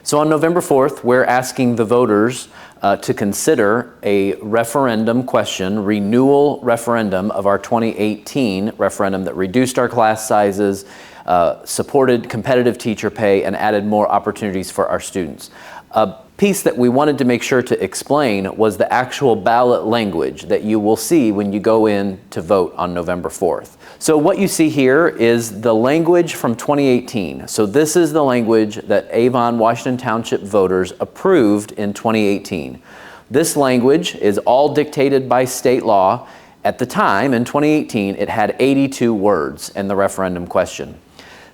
So on November 4th, we're asking the voters to consider a referendum question, renewal referendum of our 2018 referendum that reduced our class sizes, supported competitive teacher pay, and added more opportunities for our students. A piece that we wanted to make sure to explain was the actual ballot language that you will see when you go in to vote on November 4th. So what you see here is the language from 2018. So this is the language that Avon Washington Township voters approved in 2018. This language is all dictated by state law. At the time, in 2018, it had 82 words in the referendum question.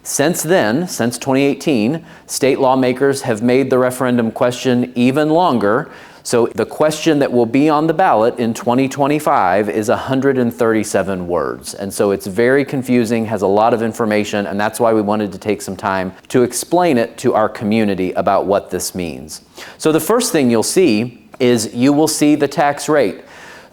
Since then, since 2018, state lawmakers have made the referendum question even longer. So the question that will be on the ballot in 2025 is 137 words. And so it's very confusing, has a lot of information, and that's why we wanted to take some time to explain it to our community about what this means. So the first thing you'll see is you will see the tax rate.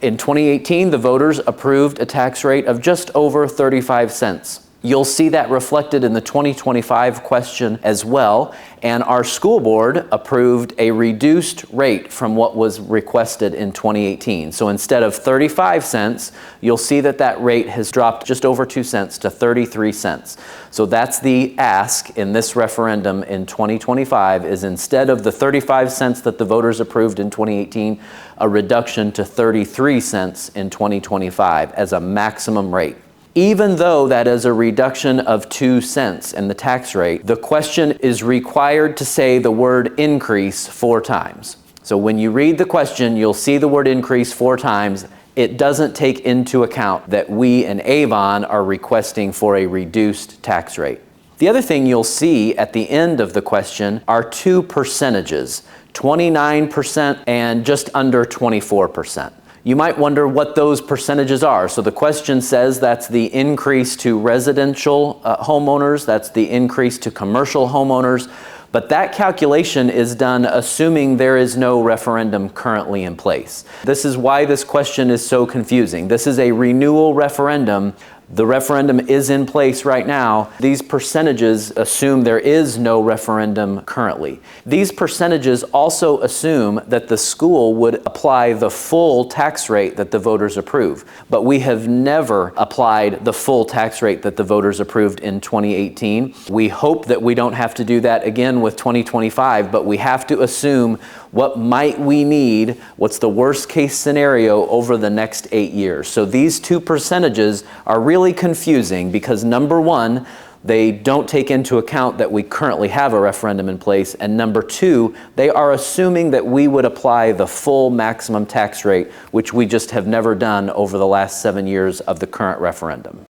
In 2018, the voters approved a tax rate of just over 35 cents. You'll see that reflected in the 2025 question as well, and our school board approved a reduced rate from what was requested in 2018. So instead of 35 cents, you'll see that that rate has dropped just over 2 cents to 33 cents. So that's the ask in this referendum in 2025, is instead of the 35 cents that the voters approved in 2018, a reduction to 33 cents in 2025 as a maximum rate. Even though that is a reduction of 2 cents in the tax rate, the question is required to say the word increase 4 times. So when you read the question, you'll see the word increase 4 times. It doesn't take into account that we in Avon are requesting for a reduced tax rate. The other thing you'll see at the end of the question are 2 percentages, 29% and just under 24%. You might wonder what those percentages are. So the question says that's the increase to residential homeowners, that's the increase to commercial homeowners, but that calculation is done assuming there is no referendum currently in place. This is why this question is so confusing. This is a renewal referendum. The referendum is in place right now. These percentages assume there is no referendum currently. These percentages also assume that the school would apply the full tax rate that the voters approve. But we have never applied the full tax rate that the voters approved in 2018. We hope that we don't have to do that again with 2025, but we have to assume what might we need, what's the worst case scenario over the next 8 years. So these 2 percentages are really confusing because number one, they don't take into account that we currently have a referendum in place, and number two, they are assuming that we would apply the full maximum tax rate, which we just have never done over the last 7 years of the current referendum.